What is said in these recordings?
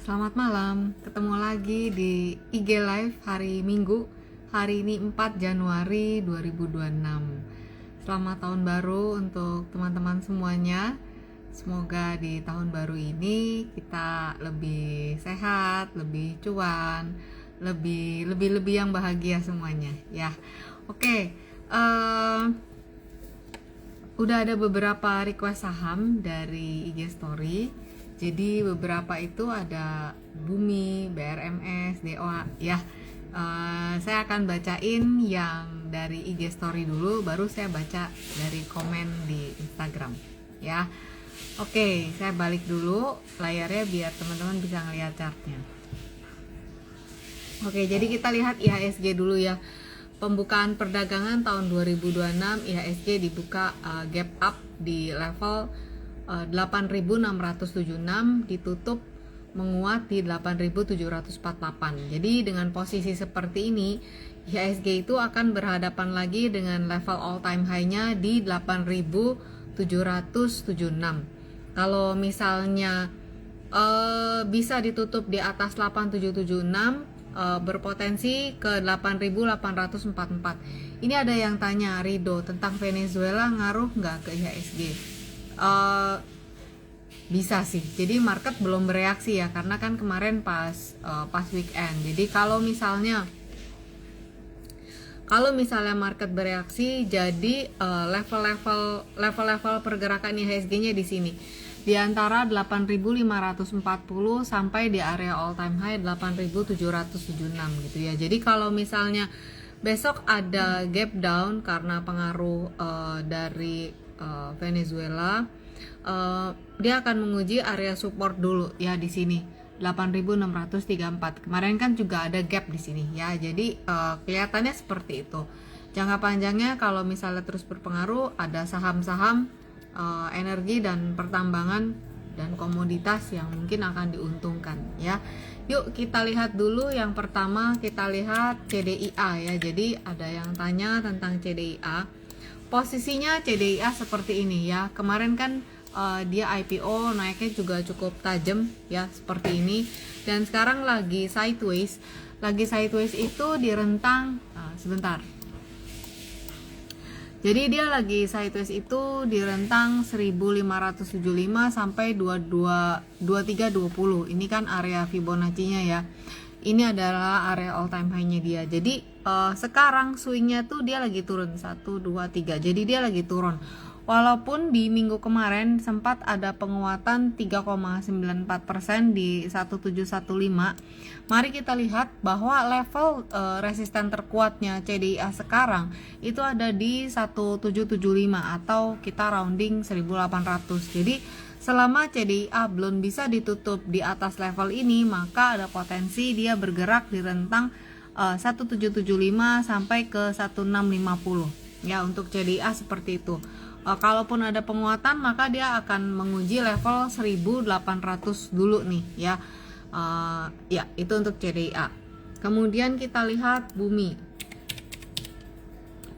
Selamat malam, ketemu lagi di IG Live hari Minggu. Hari ini 4 Januari 2026. Selamat tahun baru untuk teman-teman semuanya. Semoga di tahun baru ini kita lebih sehat, lebih cuan, lebih yang bahagia semuanya ya. Oke, udah ada beberapa request saham dari IG Story. Jadi beberapa itu ada Bumi, BRMS, DOA ya. Saya akan bacain yang dari IG Story dulu, baru saya baca dari komen di Instagram ya. Oke, saya balik dulu layarnya biar teman-teman bisa ngeliat chartnya. Oke, jadi kita lihat IHSG dulu ya. Pembukaan perdagangan tahun 2026 IHSG dibuka gap up di level 8.676, ditutup menguat di 8.748. Jadi dengan posisi seperti ini IHSG itu akan berhadapan lagi dengan level all time high-nya di 8.776. Kalau misalnya bisa ditutup di atas 8.776, berpotensi ke 8.844. Ini ada yang tanya, Rido, tentang Venezuela ngaruh nggak ke IHSG? Bisa sih. Jadi market belum bereaksi ya, karena kan kemarin pas weekend. Jadi kalau misalnya market bereaksi, jadi level-level pergerakan IHSG-nya di sini di antara 8.540 sampai di area all time high 8.776 gitu ya. Jadi kalau misalnya besok ada gap down karena pengaruh dari Venezuela, dia akan menguji area support dulu ya di sini 8.634. Kemarin kan juga ada gap di sini ya. Jadi kelihatannya seperti itu. Jangka panjangnya kalau misalnya terus berpengaruh, ada saham-saham energi dan pertambangan dan komoditas yang mungkin akan diuntungkan ya. Yuk kita lihat dulu. Yang pertama kita lihat CDIA ya. Jadi ada yang tanya tentang CDIA. Posisinya CDIA seperti ini ya. Kemarin kan dia IPO naiknya juga cukup tajam ya, seperti ini. Dan sekarang lagi sideways. Itu di rentang sebentar. Jadi dia lagi sideways itu di rentang 1575 sampai 2320. Ini kan area Fibonacci-nya ya. Ini adalah area all time high-nya dia. Jadi sekarang swing-nya tuh dia lagi turun 1 2 3. Jadi dia lagi turun. Walaupun di minggu kemarin sempat ada penguatan 3,94% di 1715. Mari kita lihat bahwa level resisten terkuatnya CDIA sekarang itu ada di 1775 atau kita rounding 1800. Jadi selama CDIA belum bisa ditutup di atas level ini, maka ada potensi dia bergerak di rentang 1775 sampai ke 1650 ya. Untuk CDIA seperti itu. Kalaupun ada penguatan, maka dia akan menguji level 1800 dulu nih ya. Ya, itu untuk CDIA. Kemudian kita lihat Bumi.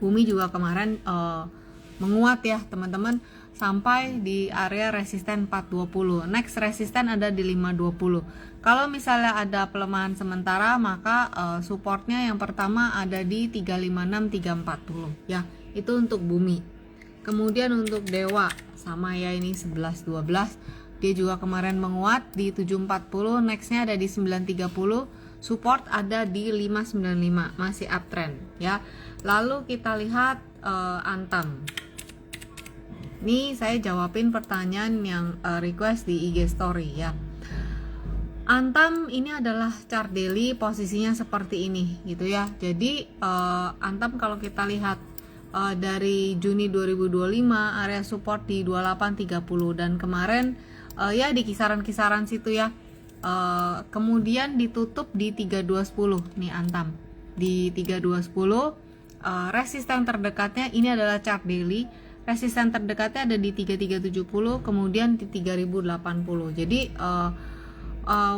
Bumi juga kemarin menguat ya teman-teman, sampai di area resisten 420. Next resisten ada di 520. Kalau misalnya ada pelemahan sementara, maka supportnya yang pertama ada di 356 340 ya. Itu untuk Bumi. Kemudian untuk Dewa sama ya, ini 11 12. Dia juga kemarin menguat di 740, nextnya ada di 930, support ada di 595, masih uptrend ya. Lalu kita lihat Antam. Ini saya jawabin pertanyaan yang request di IG story ya. Antam ini adalah chart daily, posisinya seperti ini gitu ya. Jadi Antam kalau kita lihat dari Juni 2025 area support di 2830 dan kemarin ya di kisaran-kisaran situ ya. Kemudian ditutup di 3210 nih Antam. Di 3210 resisten terdekatnya ini adalah chart daily. Resisten terdekatnya ada di 3370, kemudian di 3080. Jadi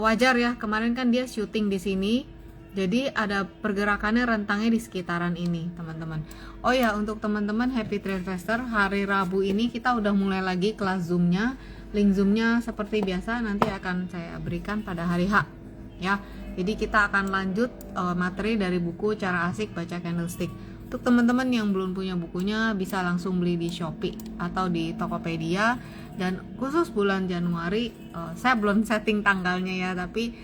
wajar ya, kemarin kan dia shooting di sini. Jadi ada pergerakannya rentangnya di sekitaran ini, teman-teman. Oh ya, untuk teman-teman Happy Trade Investor, hari Rabu ini kita udah mulai lagi kelas Zoom-nya. link Zoom-nya seperti biasa nanti akan saya berikan pada hari H ya. Jadi kita akan lanjut materi dari buku Cara Asik Baca Candlestick. Untuk teman-teman yang belum punya bukunya bisa langsung beli di Shopee atau di Tokopedia. Dan khusus bulan Januari saya belum setting tanggalnya ya, tapi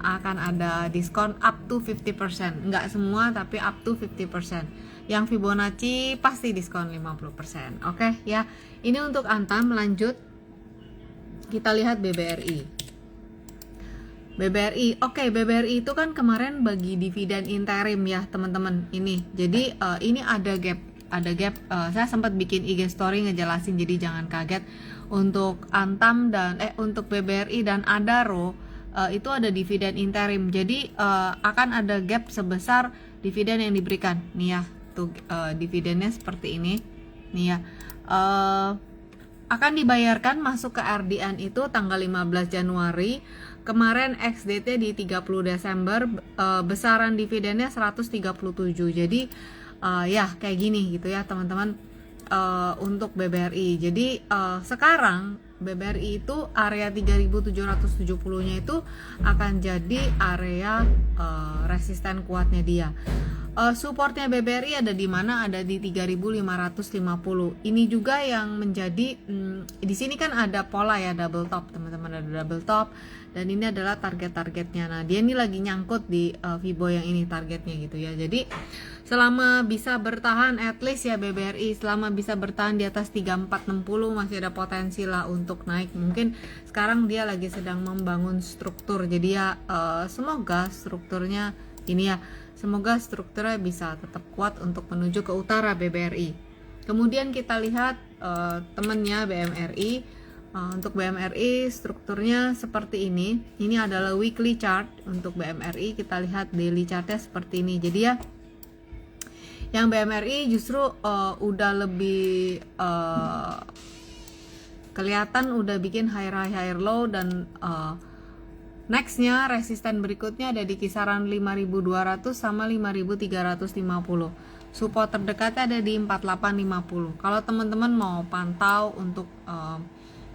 akan ada diskon up to 50%. Enggak semua tapi up to 50%. Yang Fibonacci pasti diskon 50%. Oke ya. Ini untuk Antam. Lanjut kita lihat BBRI. BBRI, oke, BBRI itu kan kemarin bagi dividen interim ya teman-teman ini. Jadi ini ada gap. Saya sempat bikin IG story ngejelasin, jadi jangan kaget. Untuk Antam dan untuk BBRI dan Adaro itu ada dividen interim. Jadi akan ada gap sebesar dividen yang diberikan. Nih ya, tuh dividennya seperti ini. Nih ya. Akan dibayarkan masuk ke RDN itu tanggal 15 Januari. Kemarin XDT di 30 Desember, besaran dividennya 137. Jadi ya kayak gini gitu ya teman-teman untuk BBRI. Jadi sekarang BBRI itu area 3770-nya itu akan jadi area resisten kuatnya dia. Supportnya BBRI ada di mana? Ada di 3550. Ini juga yang menjadi di sini kan ada pola ya, double top teman-teman, ada double top dan ini adalah target-targetnya. Nah, dia ini lagi nyangkut di Fibo yang ini targetnya gitu ya. Jadi selama bisa bertahan at least ya BBRI, selama bisa bertahan di atas 3460 masih ada potensi lah untuk naik. Mungkin sekarang dia lagi sedang membangun struktur. Jadi ya semoga strukturnya ini ya, semoga strukturnya bisa tetap kuat untuk menuju ke utara BBRI. Kemudian kita lihat temennya BMRI. Untuk BMRI strukturnya seperti ini. Ini adalah weekly chart untuk BMRI. Kita lihat daily chartnya seperti ini. Jadi ya, yang BMRI justru udah lebih kelihatan udah bikin higher high higher low dan nextnya resisten berikutnya ada di kisaran 5.200 sama 5.350. Support terdekatnya ada di 4850. Kalau teman-teman mau pantau untuk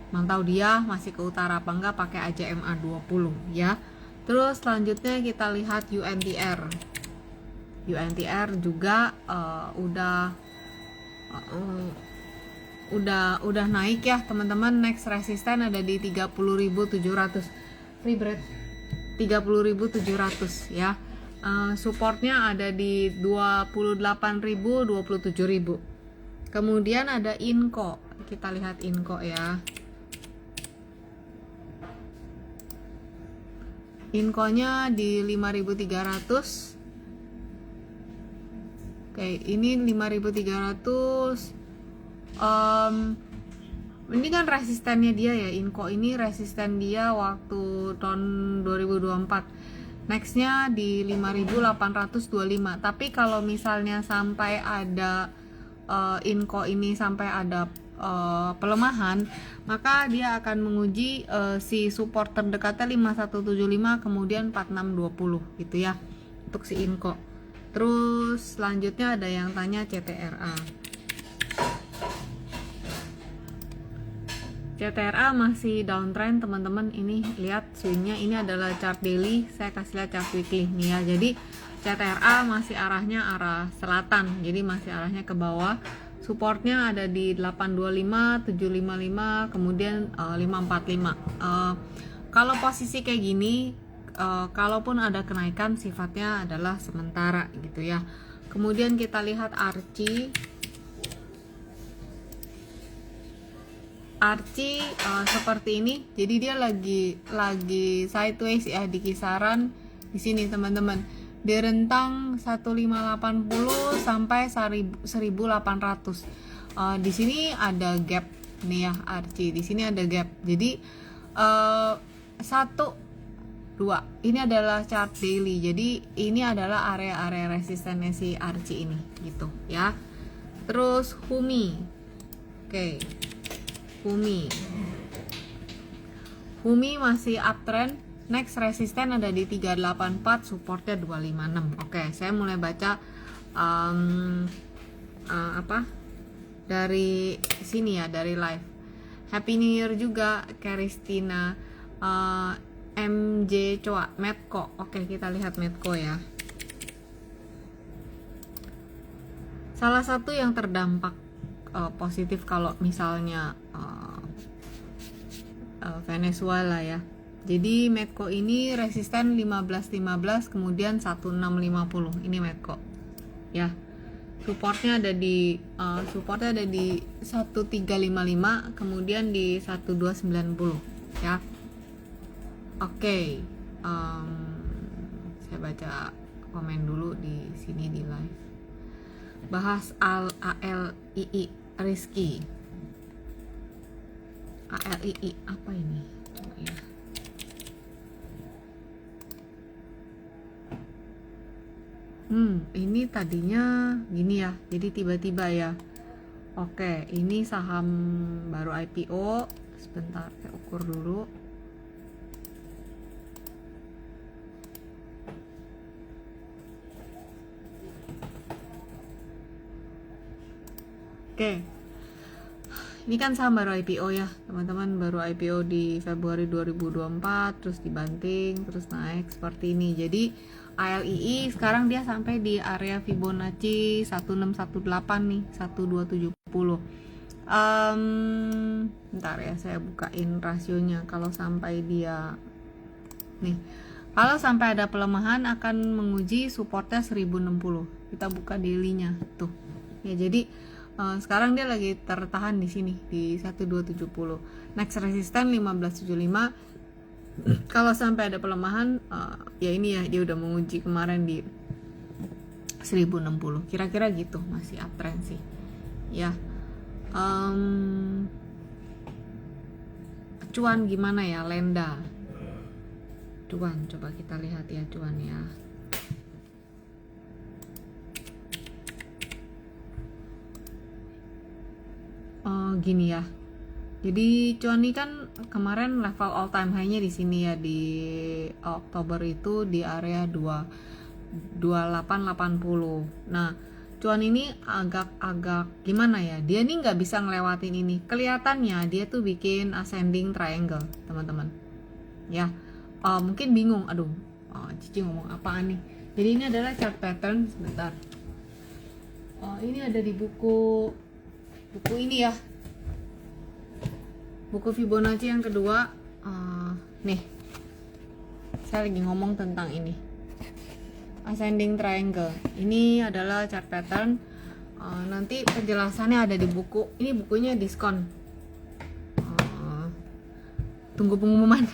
mantau dia masih ke utara apa enggak, pakai aja MA20 ya. Terus selanjutnya kita lihat UNTR. UNTR juga udah naik ya teman-teman. Next resisten ada di 30.700. Free bread 30.700 ya. Supportnya ada di 28.000, 27.000. Kemudian ada Inco. Kita lihat Inco ya. Inco-nya di 5.300. Oke, ini 5.300. Ini kan resistennya dia ya, Inco ini resisten dia waktu tahun 2024. Nextnya di 5.825. Tapi kalau misalnya sampai ada Inco ini sampai ada pelemahan, maka dia akan menguji si support terdekatnya 5175 kemudian 4620 gitu ya untuk si Inco. Terus selanjutnya ada yang tanya CTRA. CTRA masih downtrend teman-teman. Ini lihat swingnya, ini adalah chart daily, saya kasih lihat chart weekly nih ya. Jadi CTRA masih arahnya arah selatan, jadi masih arahnya ke bawah. Supportnya ada di 825, 755, kemudian 545. Kalau posisi kayak gini, kalaupun ada kenaikan sifatnya adalah sementara gitu ya. Kemudian kita lihat Archie. Archie seperti ini, jadi dia lagi sideways ya di kisaran di sini teman-teman. Di rentang 1580 sampai 1800. Di sini ada gap nih ya Archie. Di sini ada gap. Jadi 1 2 ini adalah chart daily. Jadi ini adalah area-area resistennya si Archie ini gitu ya. Terus Humi. Oke. Humi masih uptrend. Next resisten ada di 384, supportnya 256. Oke, saya mulai baca dari sini ya, dari live. Happy New Year juga Christina. MJ Coa, Medco. Oke, kita lihat Medco ya. Salah satu yang terdampak positif kalau misalnya Venezuela ya. Jadi Medco ini resisten 15.15 kemudian 1650. Ini Medco. Ya. Supportnya ada di 1355 kemudian di 1290 ya. Oke. Saya baca komen dulu di sini di live. Bahas ALII Rizky. ALII apa ini? Oh, ya. Ini tadinya gini ya, jadi tiba-tiba ya. Oke, ini saham baru IPO. Sebentar, saya ukur dulu. Oke. Ini kan saham baru IPO ya, teman-teman, baru IPO di Februari 2024, terus dibanting, terus naik seperti ini. Jadi ALII sekarang dia sampai di area Fibonacci 1618 nih, 1270. Bentar ya, saya bukain rasionya. Kalau sampai dia nih, kalau sampai ada pelemahan akan menguji supportnya 1060. Kita buka daily-nya tuh. Ya, jadi sekarang dia lagi tertahan di sini di 1270. Next resisten 1575. Kalau sampai ada pelemahan ya ini ya, dia udah menguji kemarin di 1060. Kira-kira gitu, masih uptrend sih. Ya. Cuan gimana ya, Lenda? Cuan, coba kita lihat ya cuan ya. Gini ya. Jadi cuan ini kan kemarin level all time high-nya di sini ya, di Oktober itu di area 2880. Nah, cuan ini agak gimana ya? Dia nih nggak bisa ngelewatin ini. Kelihatannya dia tuh bikin ascending triangle, teman-teman. Ya, mungkin bingung. Aduh, Cici ngomong apaan nih? Jadi ini adalah chart pattern. Sebentar. Ini ada di buku ini ya. Buku Fibonacci yang kedua. Nih, saya lagi ngomong tentang ini, ascending triangle. Ini adalah chart pattern. Nanti penjelasannya ada di buku. Ini bukunya diskon. Tunggu pengumuman.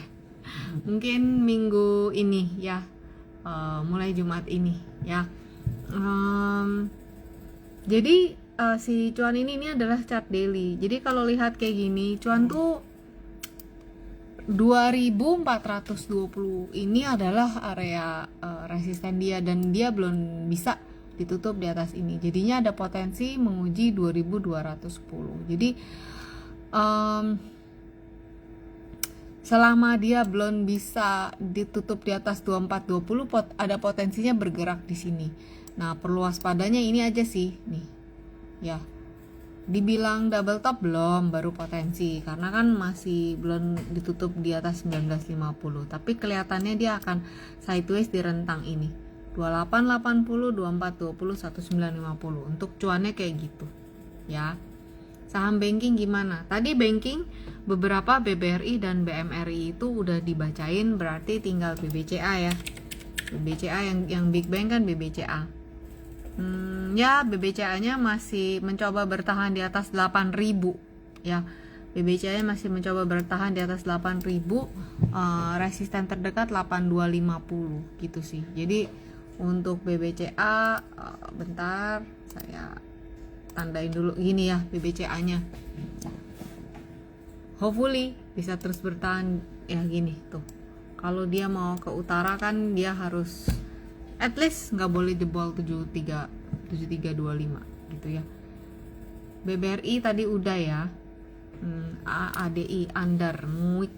Mungkin minggu ini ya, mulai Jumat ini ya. Jadi si cuan ini adalah chart daily. Jadi kalau lihat kayak gini, cuan tuh 2420 ini adalah area resisten dia, dan dia belum bisa ditutup di atas ini. Jadinya ada potensi menguji 2210. Jadi selama dia belum bisa ditutup di atas 2420, ada potensinya bergerak di sini. Nah, perlu waspadanya ini aja sih nih. Ya, dibilang double top belum, baru potensi karena kan masih belum ditutup di atas 1950, tapi kelihatannya dia akan sideways di rentang ini 2880, 2420, 1950 untuk cuannya kayak gitu ya. Saham banking gimana? Tadi banking beberapa BBRI dan BMRI itu udah dibacain, berarti tinggal BBCA ya. BBCA yang big bank kan BBCA. Ya, BBCA-nya masih mencoba bertahan di atas 8.000 ya. BBCA-nya masih mencoba bertahan di atas 8.000, resisten terdekat 8250 gitu sih. Jadi untuk BBCA bentar saya tandain dulu gini ya BBCA-nya. Hopefully bisa terus bertahan ya gini tuh. Kalau dia mau ke utara kan dia harus at least nggak boleh jebol 7325 gitu ya. BBRI tadi udah ya. ADI under muik.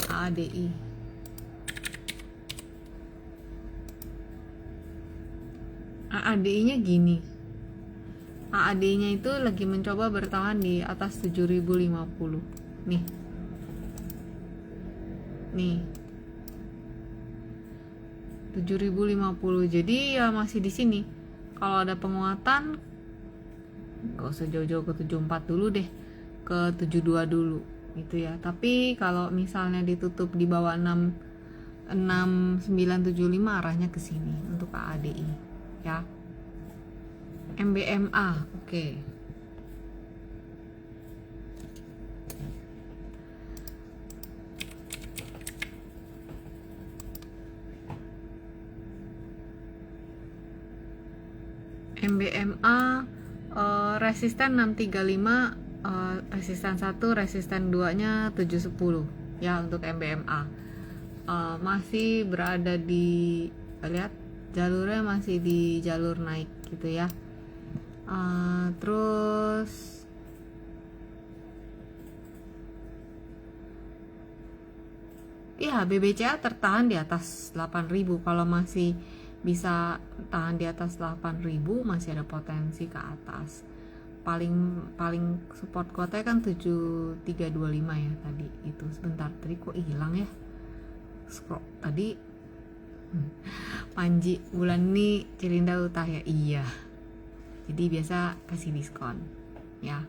ADI ADI-nya gini. AAD-nya itu lagi mencoba bertahan di atas 7050. Nih. Nih. 7050. Jadi ya masih di sini. Kalau ada penguatan gak usah jauh-jauh ke 74 dulu deh. Ke 72 dulu gitu ya. Tapi kalau misalnya ditutup di bawah 6975 arahnya ke sini untuk AADI ya. MBMA, oke. MBMA resisten 635, resisten 1, resisten 2 nya 710 ya untuk MBMA. Masih berada di, lihat jalurnya masih di jalur naik gitu ya. Terus ya BBCA tertahan di atas 8.000. Kalau masih bisa tahan di atas 8.000 masih ada potensi ke atas. Paling support kuotanya kan 7325 ya tadi itu. Sebentar, tadi kok hilang ya scroll tadi. Panji, bulan ini Cirinda Utah ya. Iya, jadi biasa kasih diskon ya.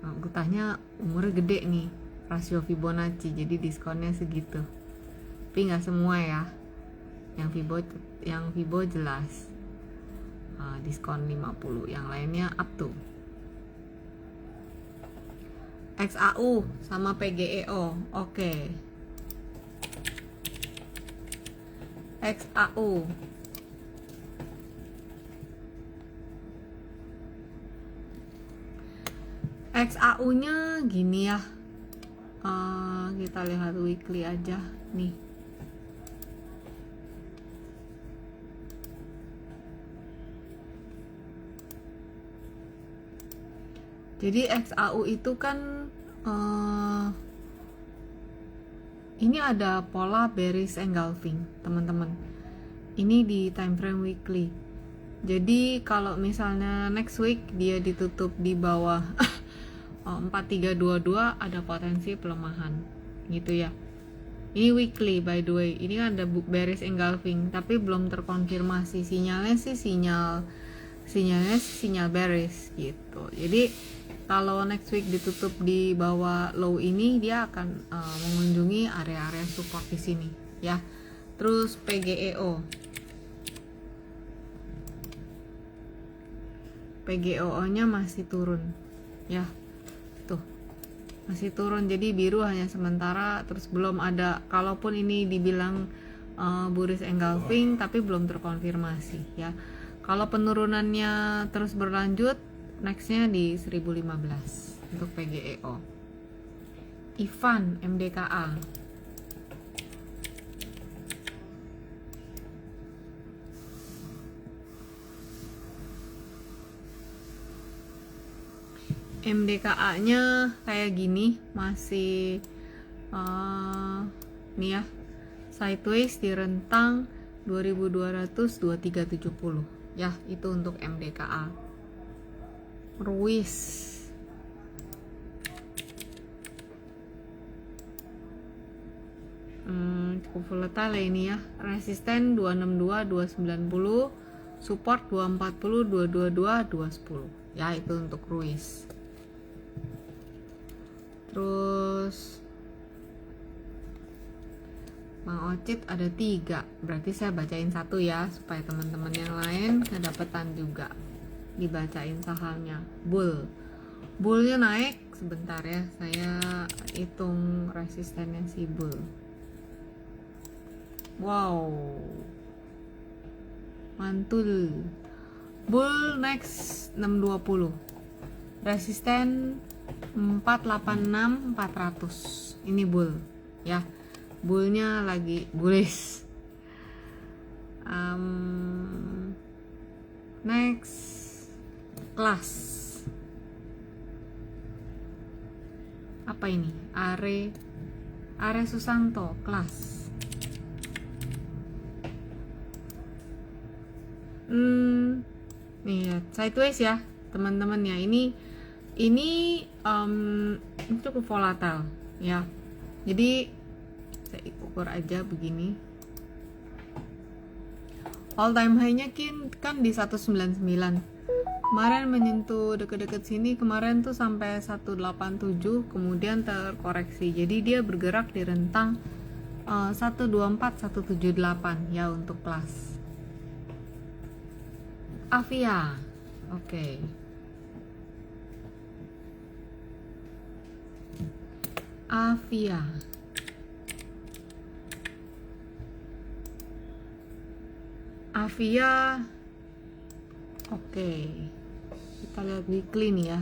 Utahnya umurnya gede nih, rasio Fibonacci, jadi diskonnya segitu. Tapi nggak semua ya, yang Fibo jelas diskon 50, yang lainnya up to. XAU sama PGEO, oke. XAU XAU-nya gini ya. Kita lihat weekly aja nih. Jadi XAU itu kan ini ada pola bearish engulfing, teman-teman. Ini di time frame weekly. Jadi kalau misalnya next week dia ditutup di bawah 4322 ada potensi pelemahan gitu ya. Ini weekly by the way. Ini kan ada bearish engulfing tapi belum terkonfirmasi. Sinyalnya sinyal bearish gitu. Jadi kalau next week ditutup di bawah low ini, dia akan mengunjungi area-area support di sini ya. Terus PGEO-nya masih turun ya. Tuh. Masih turun, jadi biru hanya sementara, terus belum ada, kalaupun ini dibilang bullish engulfing tapi belum terkonfirmasi ya. Kalau penurunannya terus berlanjut, nextnya di 1015 untuk PGEO. Ivan MDKA. MDKA-nya kayak gini, masih nih ya, sideways di rentang 2200 2370 ya. Itu untuk MDKA. Ruis cukup volatile ini ya. Resisten 262 290, support 240 222 210 ya. Itu untuk Ruis. Terus Mang Ocit ada 3, berarti saya bacain 1 ya supaya teman-teman yang lain kedapetan juga. Dibacain sahamnya. Bullnya naik, sebentar ya, saya hitung resistennya si bull. Wow, mantul. Bull next 620, resisten 486 400. Ini bull ya, bullnya lagi bullish. Next kelas apa ini? Are Susanto kelas. Nih ya, sideways ya teman-teman ya. Ini cukup volatile ya. Jadi saya ukur aja begini. All time high-nya kan di 199. Kemarin menyentuh deket-deket sini, kemarin tuh sampai 187, kemudian terkoreksi. Jadi dia bergerak di rentang 124 178 ya untuk plus. Avia. Oke. Avia. Avia. Oke. Kita lihat weekly nih ya.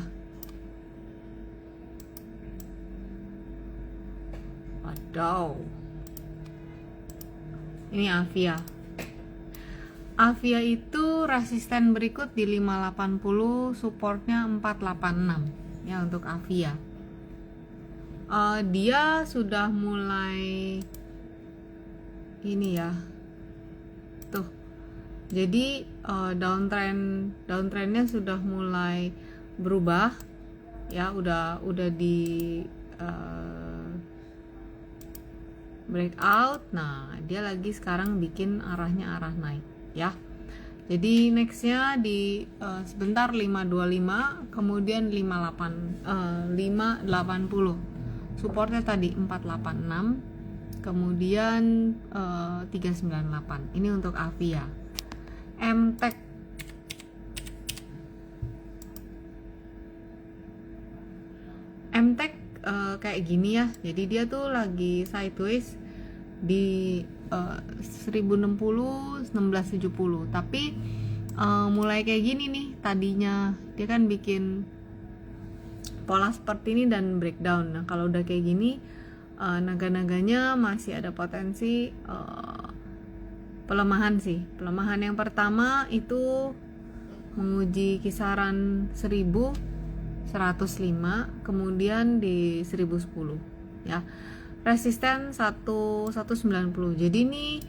Wadaw. Ini Avia. Avia itu resisten berikut di 580, supportnya 486 ya untuk Avia. Dia sudah mulai ini ya, tuh. Jadi downtrendnya sudah mulai berubah ya, udah di breakout. Nah, dia lagi sekarang bikin arahnya arah naik ya. Jadi nextnya di sebentar 525, kemudian 580. Supportnya tadi 486, kemudian 398. Ini untuk Avia. MTEK. MTEK kayak gini ya. Jadi dia tuh lagi sideways di 1060 1670, tapi mulai kayak gini nih. Tadinya dia kan bikin pola seperti ini dan breakdown. Nah, kalau udah kayak gini, naga-naganya masih ada potensi pelemahan sih. Pelemahan yang pertama itu menguji kisaran 1105, kemudian di 1010 ya. Resisten 1190. Jadi ini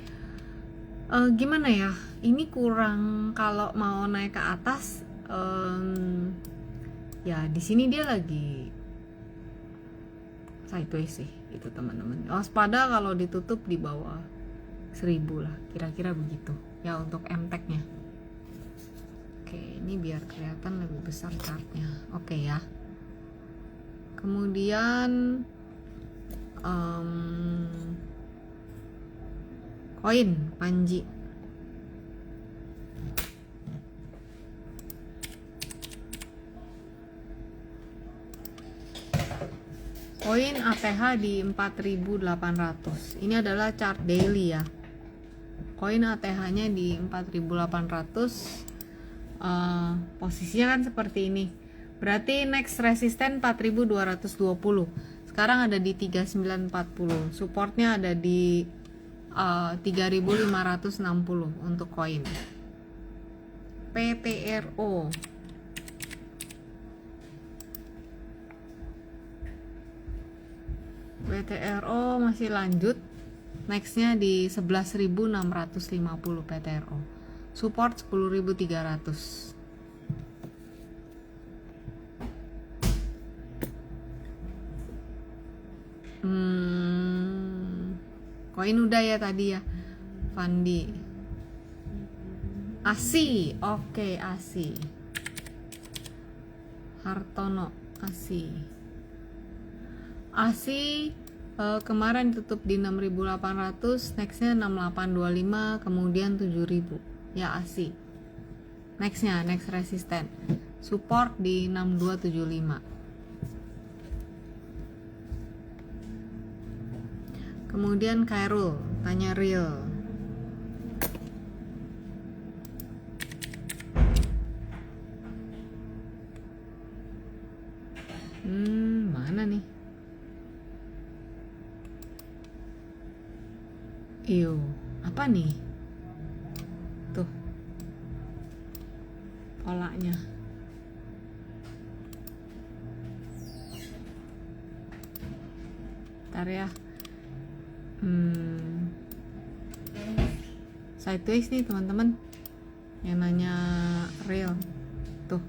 gimana ya? Ini kurang, kalau mau naik ke atas ya di sini dia lagi sideways sih itu teman-teman. Waspada kalau ditutup di bawah 1000 lah, kira-kira begitu ya untuk MTEK-nya. Oke, ini biar kelihatan lebih besar chartnya. Oke ya. Kemudian koin Panji. Koin ATH di 4.800. Ini adalah chart daily ya. Koin ATH-nya di 4.800. Posisinya kan seperti ini. Berarti next resisten 4.220. Sekarang ada di 3940. Supportnya ada di 3.560 untuk koin. PTRO. PTRO masih lanjut. Nextnya di 11.650 PTRO. Support 10.300. Koin udah ya tadi ya. Fandi. ASI. Oke, ASI. Hartono, ASI. ASI kemarin tutup di 6.800, nextnya 6.825, kemudian 7.000 ya ASI. Nextnya, next resisten, support di 6275. Kemudian Kairul, tanya real. Mana nih? Iyo, apa nih? Tuh, polanya. Ntar ya. Sideways nih teman-teman. yang nanya real tuh.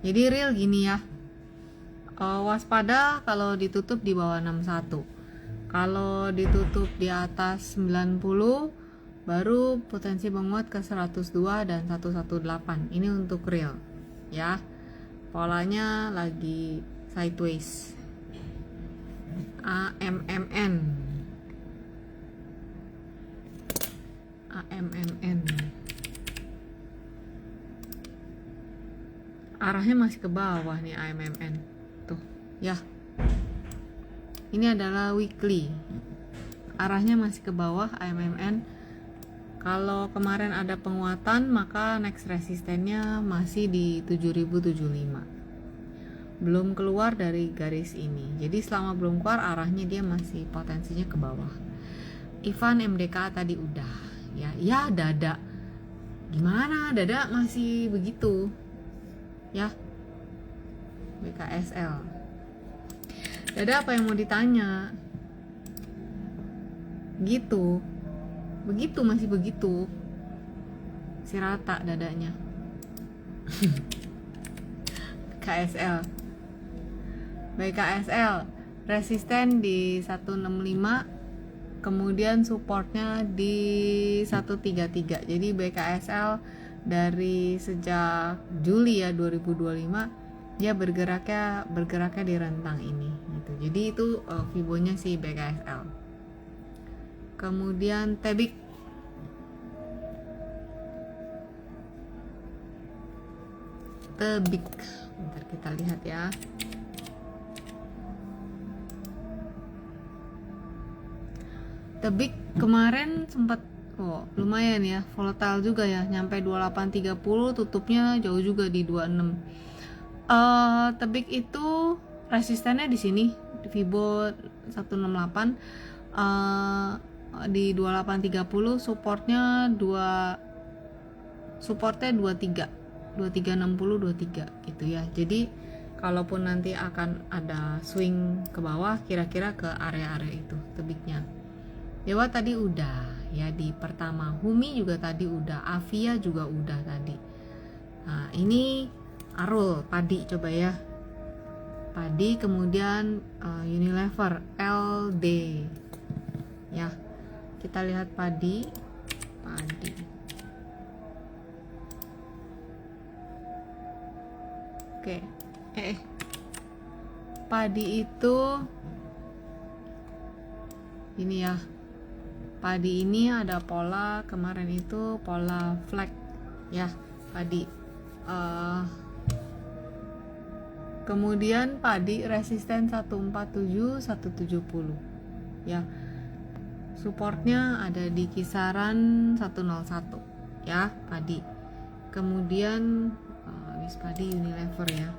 Jadi real gini ya, waspada kalau ditutup di bawah 61. Kalau ditutup di atas 90 baru potensi menguat ke 102 dan 118. Ini untuk real ya. Polanya lagi sideways. AMMN arahnya masih ke bawah nih AMMN tuh ya. Ini adalah weekly, arahnya masih ke bawah AMMN. Kalau kemarin ada penguatan, maka next resistennya masih di 7075, belum keluar dari garis ini. Jadi selama belum keluar, arahnya dia masih potensinya ke bawah. Ivan MDK tadi udah ya dada gimana, dada masih begitu ya. BKSL dada apa yang mau ditanya gitu, begitu masih begitu, si rata dadanya. KSL BKSL resisten di 165, kemudian supportnya di 133. Jadi BKSL dari sejak Juli ya 2025 dia bergeraknya di rentang ini gitu. Jadi itu Fibonya si BKSL. Kemudian Tebik bentar kita lihat ya. Tebik kemarin sempat lumayan ya, volatile juga ya, nyampe 2830, tutupnya jauh juga di 26. Tebik itu resistennya di sini di Fibo 168, di 2830, supportnya 2360 23 gitu ya. Jadi kalaupun nanti akan ada swing ke bawah, kira-kira ke area-area itu tebiknya. Dewa tadi udah ya, di pertama. Humi juga tadi udah, Avia juga udah tadi. Nah ini Arul, padi coba ya, padi. Kemudian Unilever, LD ya. Kita lihat padi. Oke, padi itu ini ya. Padi ini ada pola, kemarin itu pola flag ya, padi. Kemudian padi resisten 147 170 ya. Supportnya ada di kisaran 101 ya, padi. Kemudian habis padi Unilever ya.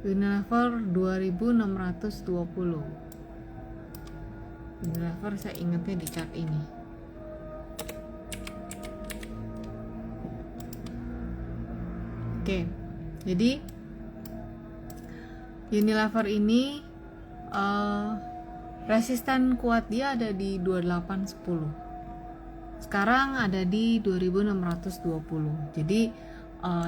Unilever 2620. Unilever saya ingatnya di chart ini. Oke, jadi Unilever ini resisten kuat dia ada di 2810. Sekarang ada di 2620. Jadi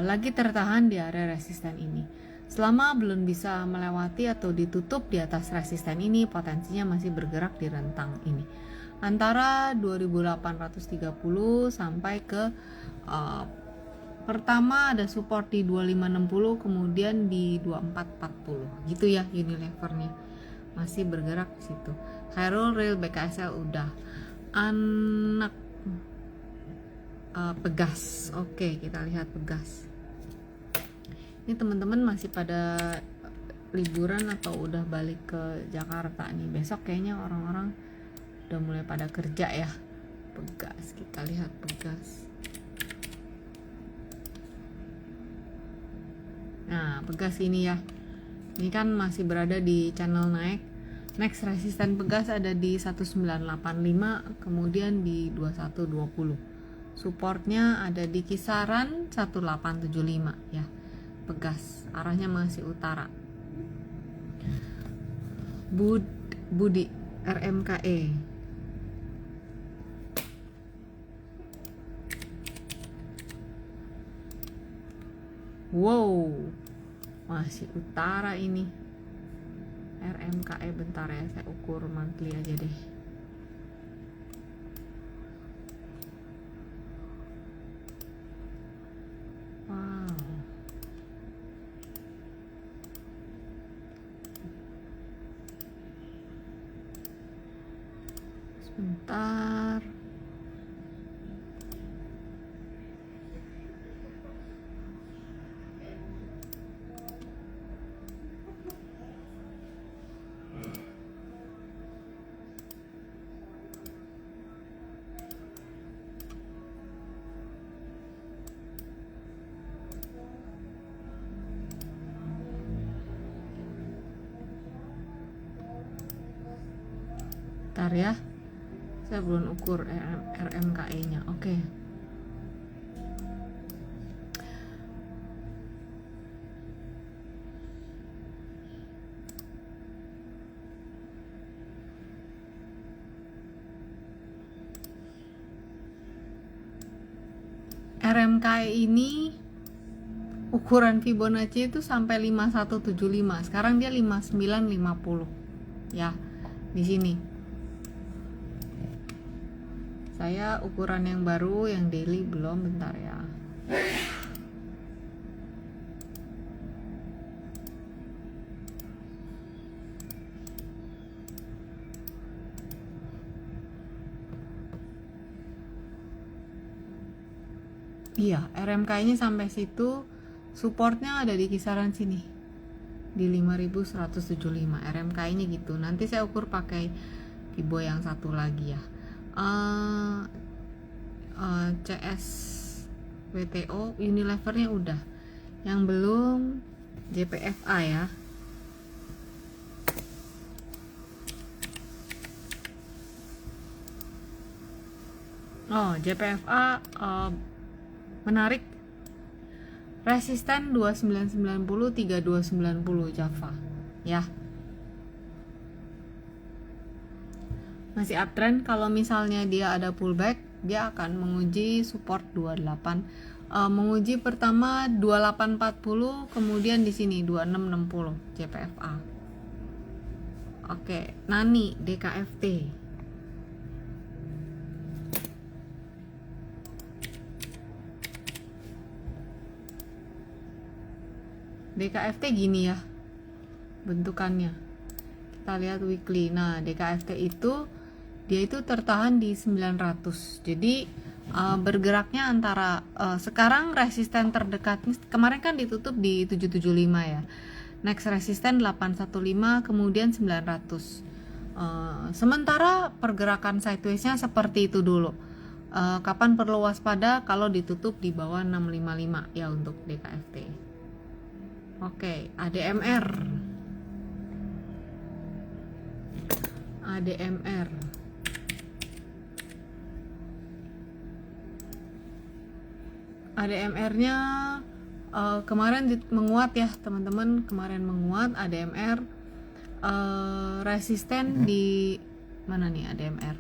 lagi tertahan di area resisten ini. Selama belum bisa melewati atau ditutup di atas resisten ini, potensinya masih bergerak di rentang ini. Antara 2830 sampai ke pertama ada support di 2560, kemudian di 2440. Gitu ya Unilevernya. Masih bergerak di situ. Hairul, Real, BKSL udah. Anak Pegas. Oke, kita lihat Pegas. Ini teman-teman masih pada liburan atau udah balik ke Jakarta nih. Besok kayaknya orang-orang udah mulai pada kerja ya. Pegas, kita lihat Pegas. Nah, Pegas ini ya. Ini kan masih berada di channel naik. Next resisten Pegas ada di 1985, kemudian di 2120. Supportnya ada di kisaran 1875 ya. Pegas, arahnya masih utara. Budi RMKE. Wow, masih utara ini. RMKE, bentar ya, saya ukur monthly aja deh. Wow. Sebentar. Bentar ya, saya belum ukur RMKE nya. Oke. RMKE ini ukuran Fibonacci itu sampai 5175. Sekarang dia 5950. Ya, di sini. Saya ukuran yang baru, yang daily belum, bentar ya. Iya, RMK-nya sampai situ, supportnya ada di kisaran sini, di 5175. RMK-nya gitu. Nanti saya ukur pakai Fibo yang satu lagi ya. CS WTO Unilevernya udah, yang belum JPFA ya. JPFA menarik resisten 2990 3290 Java ya. Masih uptrend. Kalau misalnya dia ada pullback, dia akan menguji support 28, menguji pertama 2840, kemudian di sini 2660 JPFA. Oke, Nani DKFT. DKFT gini ya bentukannya. Kita lihat weekly. Nah, DKFT itu dia itu tertahan di 900. Jadi bergeraknya antara sekarang resisten terdekat kemarin kan ditutup di 775 ya. Next resisten 815, kemudian 900. Sementara pergerakan sideways-nya seperti itu dulu. Kapan perlu waspada? Kalau ditutup di bawah 655 ya untuk DKFT. Oke, ADMR. ADMR-nya kemarin menguat ya teman-teman, kemarin menguat ADMR. Resisten di mana nih ADMR?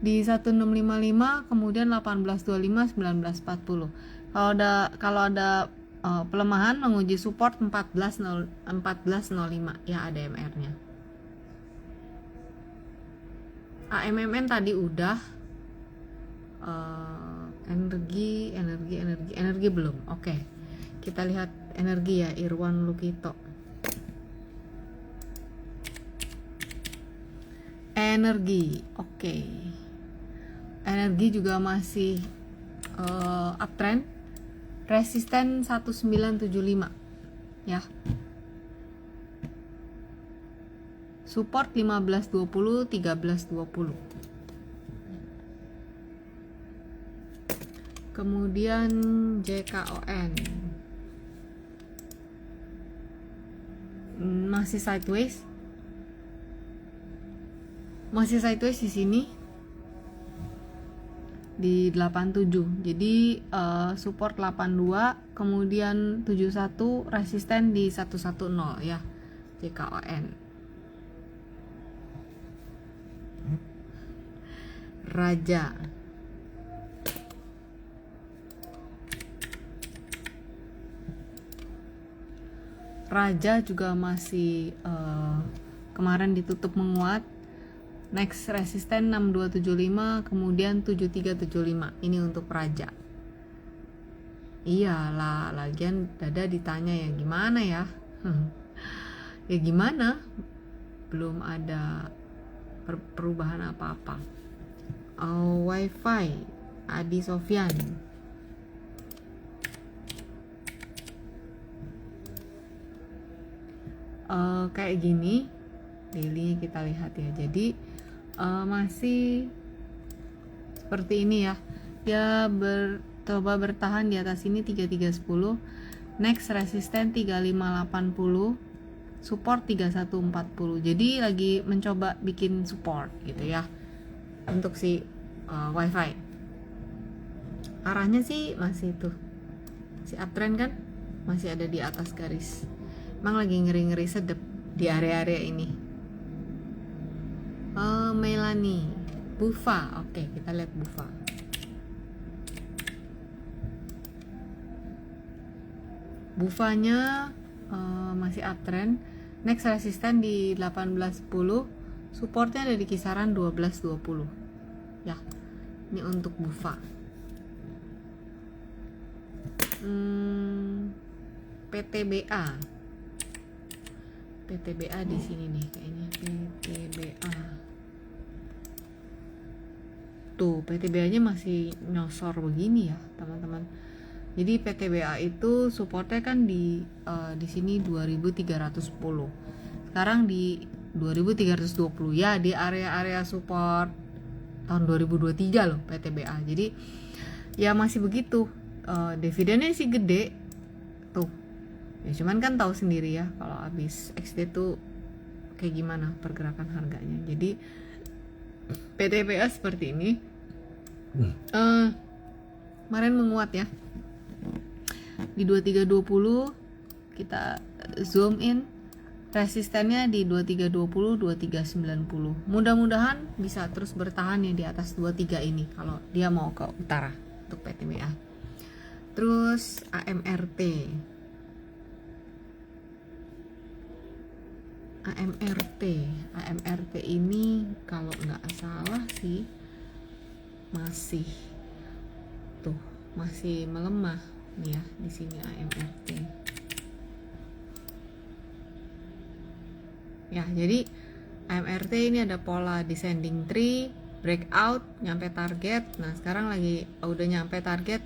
Di 1655, kemudian 1825, 1940. Kalau ada pelemahan menguji support 1405 ya ADMR-nya. AMMN tadi udah. Energi belum. Oke. Kita lihat energi ya, Irwan Lukito. Energi. Oke. Energi juga masih uptrend. Resisten 1975 ya. Support 1520, 1320. Kemudian JKON masih sideways. Di sini di 87. Jadi support 82, kemudian 71, resisten di 110 ya JKON. Raja. Raja juga masih kemarin ditutup menguat. Next resisten 6275, kemudian 7375. Ini untuk Raja. Iyalah, lagian Dada ditanya ya gimana ya. Ya gimana, belum ada perubahan apa-apa. Wifi Adi Sofyan. Kayak gini daily kita lihat ya. Jadi masih seperti ini ya. Dia coba bertahan di atas ini 3310. Next resisten 3580, support 3140. Jadi lagi mencoba bikin support gitu ya untuk si wifi. Arahnya sih masih tuh, si uptrend kan masih ada di atas garis. Emang lagi ngeri-ngeri sedep di area-area ini. Melanie, Bufa. Oke, kita lihat Bufa. Bufanya masih uptrend. Next resisten di 1810, supportnya ada di kisaran 1220. Ya, ini untuk Bufa. PTBA di sini nih kayaknya. PTBA. Tuh, PTBA-nya masih nyosor begini ya, teman-teman. Jadi PTBA itu supportnya kan di sini 2310. Sekarang di 2320 ya, di area-area support tahun 2023 loh PTBA. Jadi ya masih begitu. Dividennya sih gede tuh. Ya cuman kan tahu sendiri ya kalau habis XD tuh kayak gimana pergerakan harganya. Jadi PTBA seperti ini. Kemarin menguat ya. Di 2320 kita zoom in, resistennya di 2320, 2390. Mudah-mudahan bisa terus bertahan ya di atas 23 ini kalau dia mau ke utara untuk PTBA. Terus AMRT ini kalau nggak salah sih masih melemah nih ya di sini AMRT. Ya, jadi AMRT ini ada pola descending tree, breakout, nyampe target. Nah, sekarang lagi udah nyampe target,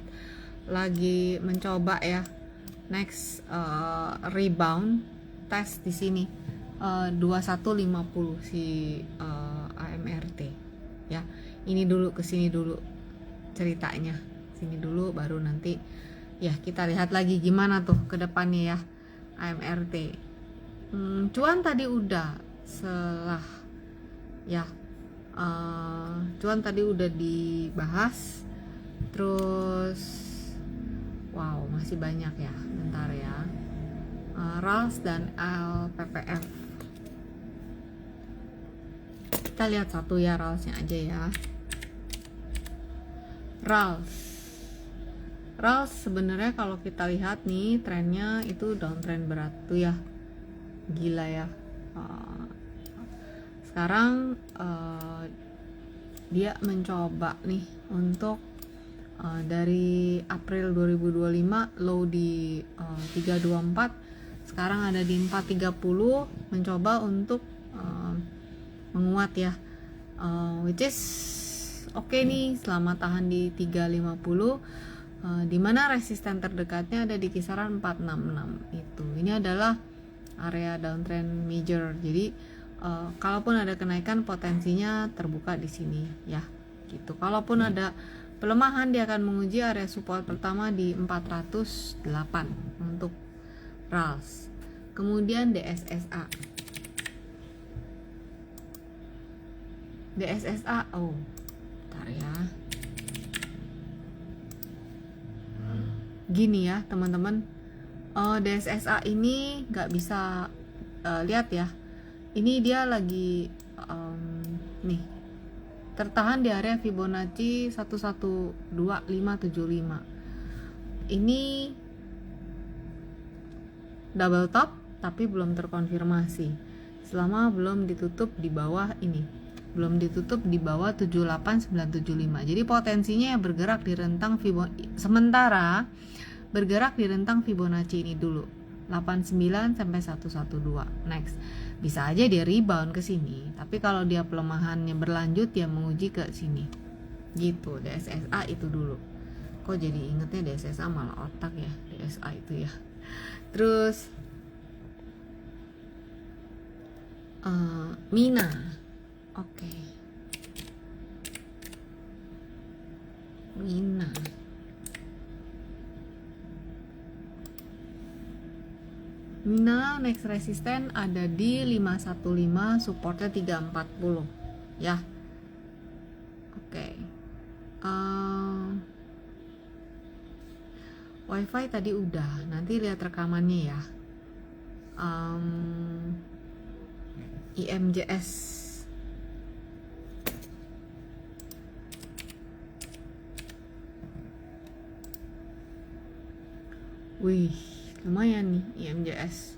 lagi mencoba ya next rebound test di sini 2150 si AMRT ya. Ini dulu, kesini dulu ceritanya, sini dulu baru nanti ya kita lihat lagi gimana tuh ke depannya ya AMRT. Cuan tadi udah cuan tadi udah dibahas. Terus wow, masih banyak ya, bentar ya. RALS dan LPPF. Kita lihat satu ya, RALS-nya aja ya. RALS sebenarnya kalau kita lihat nih trennya itu downtrend berat tuh ya, gila ya. Sekarang dia mencoba nih untuk dari April 2025 low di 324, sekarang ada di 430, mencoba untuk menguat ya, which is oke nih selama tahan di 350, dimana resisten terdekatnya ada di kisaran 466 itu. Ini adalah area downtrend major. Jadi kalaupun ada kenaikan potensinya terbuka di sini ya gitu. Kalaupun ada pelemahan dia akan menguji area support pertama di 408 untuk RALS. Kemudian DSSA, oh bentar ya, gini ya teman-teman. DSSA ini nggak bisa lihat ya, ini dia lagi nih tertahan di area Fibonacci 112575. Ini double top tapi belum terkonfirmasi selama belum ditutup di bawah ini, belum ditutup di bawah 78975. Jadi potensinya bergerak di rentang sementara bergerak di rentang Fibonacci ini dulu 89 sampai 112. Next, bisa aja dia rebound ke sini, tapi kalau dia pelemahannya berlanjut ya menguji ke sini. Gitu, DSSA itu dulu. Kok jadi ingetnya DSSA malah otak ya, DSA itu ya. Terus Mina. Oke. Mina. Mina next resisten ada di 515, supportnya 340 ya. Oke. Wifi tadi udah, nanti lihat rekamannya ya. IMJS wih, lumayan nih IMJS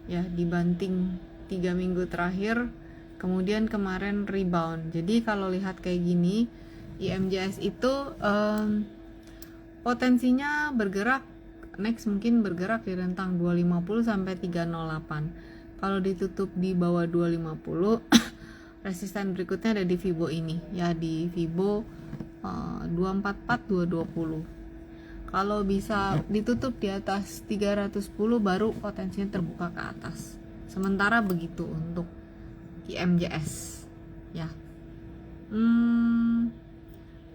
ya, dibanting 3 minggu terakhir, kemudian kemarin rebound. Jadi kalau lihat kayak gini, IMJS itu potensinya bergerak next, mungkin bergerak di rentang 250 sampai 308. Kalau ditutup di bawah 250 resisten berikutnya ada di Fibo ini ya, di Fibo 244 220. Kalau bisa ditutup di atas 310 baru potensinya terbuka ke atas. Sementara begitu untuk IMJS ya.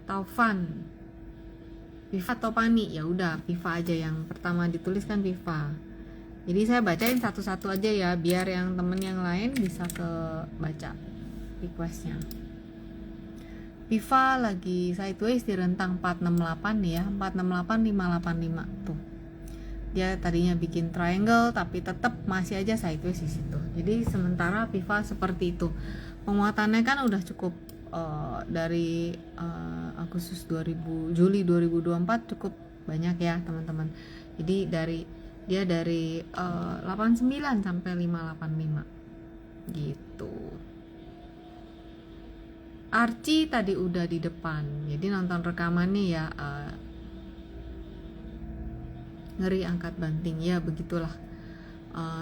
Taufan, Viva atau Pani? Ya udah Viva aja, yang pertama dituliskan Viva. Jadi saya bacain satu-satu aja ya, biar yang temen yang lain bisa ke baca requestnya. Viva lagi sideways di rentang 468 nih ya, 468 585 tuh. Dia tadinya bikin triangle tapi tetap masih aja sideways di situ. Jadi sementara Viva seperti itu. Penguatannya kan udah cukup dari Juli 2024 cukup banyak ya teman-teman. Jadi dia dari 89 sampai 585 gitu. Archie tadi udah di depan, jadi nonton rekamannya ya, ngeri angkat banting ya, begitulah.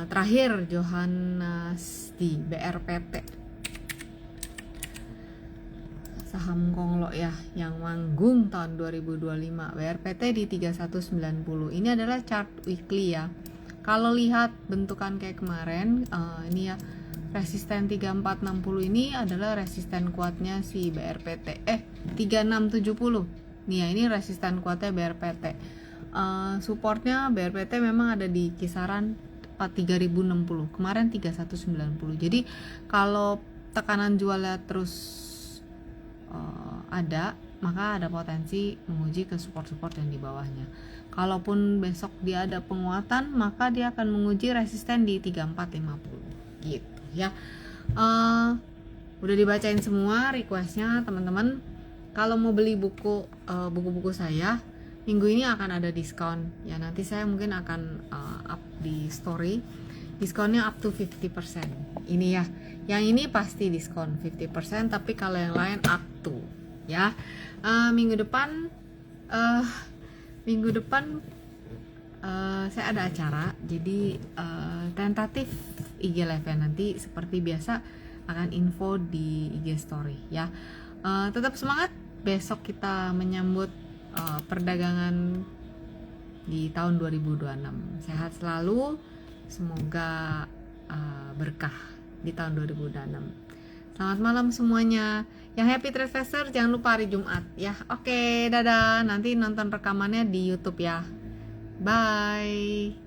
Terakhir Johannes di BRPT, saham Konglok ya, yang manggung tahun 2025. BRPT di 3190. Ini adalah chart weekly ya. Kalau lihat bentukan kayak kemarin, ini ya, resisten 3460 ini adalah resisten kuatnya si BRPT. 3670. Nih ya, ini resisten kuatnya BRPT. Supportnya BRPT memang ada di kisaran 3060. Kemarin 3190. Jadi kalau tekanan jualnya terus ada, maka ada potensi menguji ke support-support yang di bawahnya. Kalaupun besok dia ada penguatan, maka dia akan menguji resisten di 3450 gitu ya. Udah dibacain semua requestnya teman-teman. Kalau mau beli buku-buku saya, minggu ini akan ada diskon ya. Nanti saya mungkin akan up di story, diskonnya up to 50%. Ini ya, yang ini pasti diskon 50%, tapi kalau yang lain up to ya. Minggu depan saya ada acara, jadi tentatif IG live nanti seperti biasa akan info di IG story ya. Tetap semangat, besok kita menyambut perdagangan di tahun 2026. Sehat selalu, semoga berkah di tahun 2026. Selamat malam semuanya. Yang happy trade investor jangan lupa hari Jumat ya. Oke, dadah. Nanti nonton rekamannya di YouTube ya. Bye.